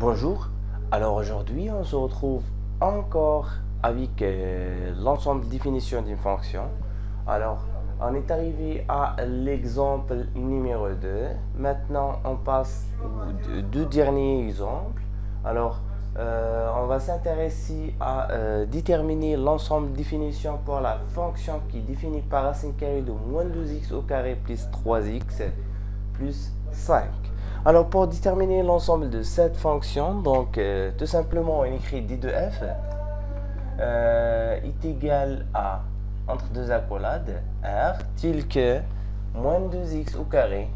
Bonjour, alors aujourd'hui on se retrouve encore avec l'ensemble de définition d'une fonction. Alors on est arrivé à l'exemple numéro 2. Maintenant on passe aux deux derniers exemples. Alors on va s'intéresser à déterminer l'ensemble de définition pour la fonction qui est définie par racine carrée de moins 2x au carré plus 3x plus 5. Alors pour déterminer l'ensemble de cette fonction, donc tout simplement on écrit d de f est égal à, entre deux accolades, r, tel que moins 2x au carré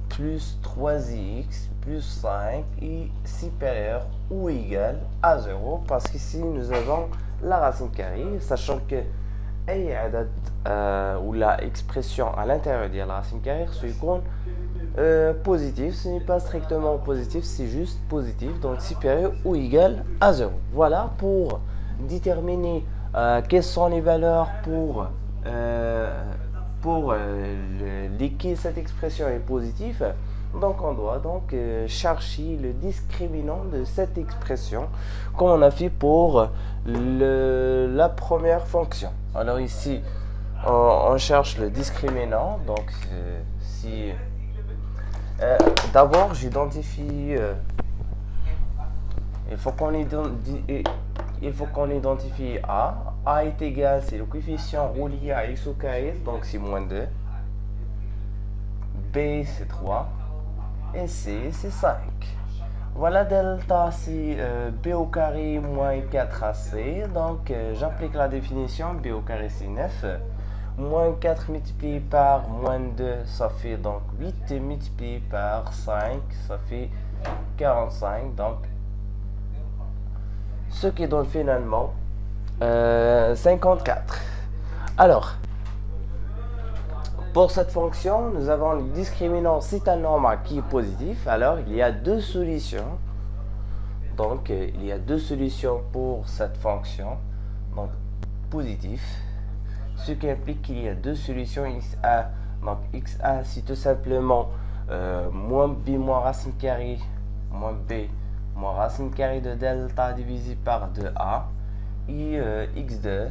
plus 3x plus 5 est supérieur ou égal à 0, parce qu'ici nous avons la racine carrée, sachant que ou la expression à l'intérieur de la racine carrée c'est positif, ce n'est pas strictement positif, c'est juste positif, donc supérieur ou égal à 0. Voilà pour déterminer quelles sont les valeurs pour lesquelles cette expression est positive. Donc on doit donc chercher le discriminant de cette expression comme on a fait pour la première fonction. Alors ici on cherche le discriminant, donc si d'abord j'identifie il faut qu'on identifie a est égal, c'est le coefficient relié à x au carré, donc c'est moins 2, b c'est 3 et c c'est 5. Voilà, delta c'est b au carré moins 4ac, donc j'applique la définition, b au carré c'est 9, moins 4 multiplié par moins 2 ça fait donc 8 multiplié par 5 ça fait 45, donc ce qui donne finalement 54. Alors pour cette fonction, nous avons le discriminant c'est un nombre qui est positif. Alors il y a deux solutions. Donc il y a deux solutions pour cette fonction. Donc positif. Ce qui implique qu'il y a deux solutions xa. Donc xa c'est tout simplement moins b moins racine carrée moins b moins racine carrée de delta divisé par 2a. Et x2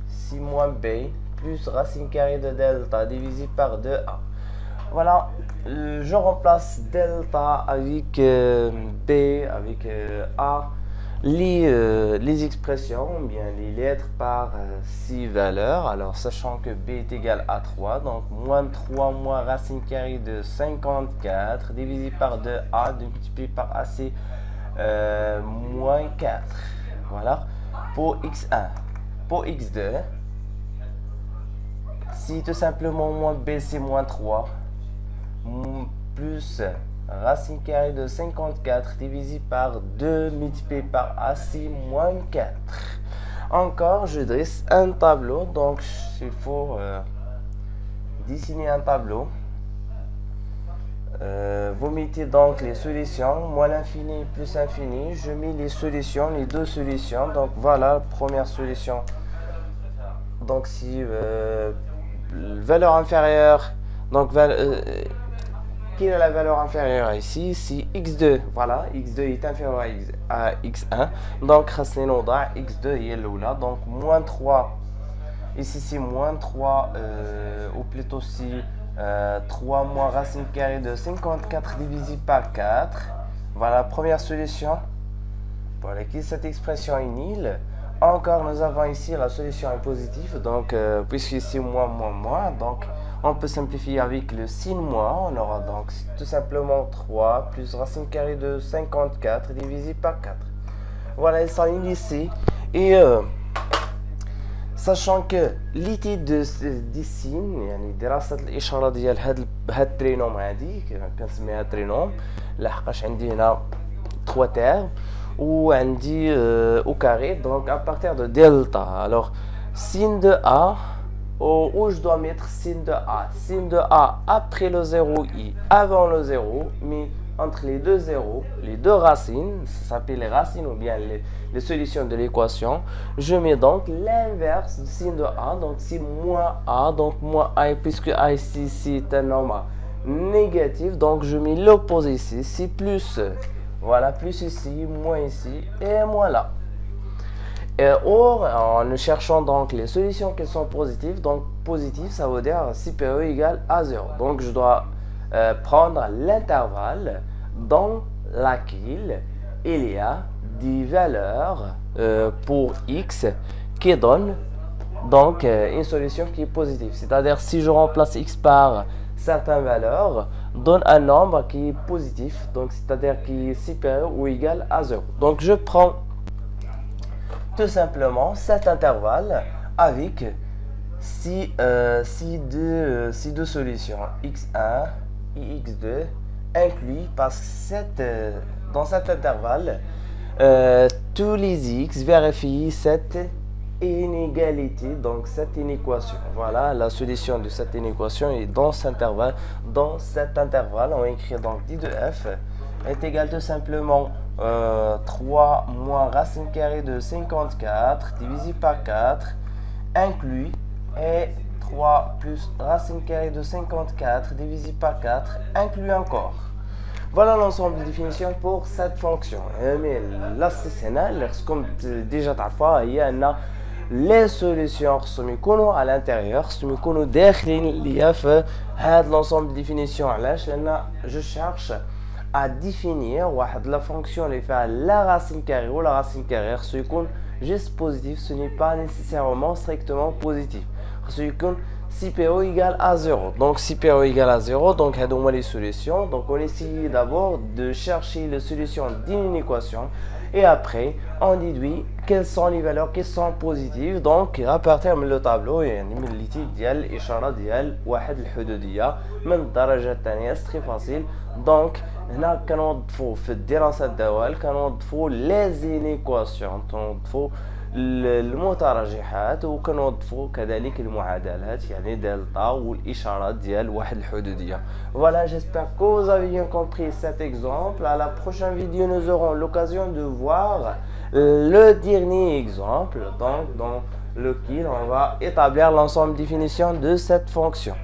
c'est moins b plus racine carrée de delta divisé par 2a. Voilà, je remplace delta avec b, avec a, les expressions, bien les lettres par 6 valeurs. Alors, sachant que b est égal à 3, donc moins 3 moins racine carrée de 54 divisé par 2a, multiplié par a, c'est moins 4. Voilà, pour x1. Pour x2, si tout simplement moins b c'est moins 3 plus racine carrée de 54 divisé par 2 multiplié par a c'est moins 4. Encore je dresse un tableau, donc il faut dessiner un tableau. Vous mettez donc les solutions, moins l'infini plus infini, je mets les solutions, les deux solutions. Donc voilà, première solution, donc si valeur inférieure, donc quelle est la valeur inférieure ici? C'est x2. Voilà, x2 est inférieur à x1, donc racine x2 est là, donc moins 3 ici c'est moins 3 ou plutôt si 3 moins racine carrée de 54 divisé par 4. Voilà, première solution pour laquelle cette expression est nulle. Encore, nous avons ici la solution est positive, donc puisque c'est moins, donc on peut simplifier avec le signe moins. On aura donc tout simplement 3 plus racine carrée de 54 divisé par 4. Voilà, ils sont ici. Et sachant que l'étude des signes يعني دراسة الإشارة ديال هاد الترينوم هادي كنسميها ترينوم، لحقاش عندي هنا 3 termes وعندي au carré, donc à partir de delta. Alors signe de a, où je dois mettre signe de a. Signe de a après le 0 et avant le 0, mais entre les deux zéros, les deux racines, ça s'appelle les racines ou bien les solutions de l'équation. Je mets donc l'inverse du signe de a, donc c'est moins a, donc moins a, puisque a ici c'est un nombre négatif, donc je mets l'opposé ici, c'est plus Voilà, plus ici, moins ici et moins là. Or, en cherchant donc les solutions qui sont positives, donc positif, ça veut dire CPE égale à 0. Donc, je dois prendre l'intervalle dans laquelle il y a des valeurs pour x qui donnent donc une solution qui est positive. C'est-à-dire, si je remplace x par certaines valeurs, donne un nombre qui est positif, donc c'est-à-dire qui est supérieur ou égal à 0. Donc, je prends tout simplement cet intervalle avec si deux solutions x1 et x2 inclus parce que dans cet intervalle tous les x vérifient cette inégalité, donc cette inéquation. Voilà, la solution de cette inéquation est dans cet intervalle. Dans cet intervalle, on écrit donc d de f est égal tout simplement 3 moins racine carrée de 54 divisé par 4 inclus et 3 plus racine carrée de 54 divisé par 4 inclus encore. Voilà l'ensemble de définitions pour cette fonction. Mais là, c'est comme déjà parfois, il y a les solutions qui sont à l'intérieur, qui sont derrière l'ensemble de définitions. Je cherche à définir la fonction qui fait la racine carrée ou la racine carrée. Ce qui est juste positif, ce n'est pas nécessairement strictement positif. Ce qui est CPO égale à 0. Donc CPO égale à 0, donc on a les solutions. Donc on essaye d'abord de chercher les solutions d'une équation et après on déduit quelles sont les valeurs qui sont positives. Donc à partir de le tableau يعني من اللي ديال الاشاره ديال واحد الحدوديه من الدرجه الثانيه c'est très facile. Donc هنا كنوظفوا في الدراسه الدوال كنوظفوا لي زينيكواسيون كنوظفوا المتراجحات وكنوظفوا كذلك المعادلات يعني دلتا والاشارات ديال واحد الحدوديه. Voilà, j'espère que vous avez bien compris cet exemple. À la prochaine vidéo, nous aurons l'occasion de voir le dernier exemple, donc dans lequel on va établir l'ensemble de définitions de cette fonction.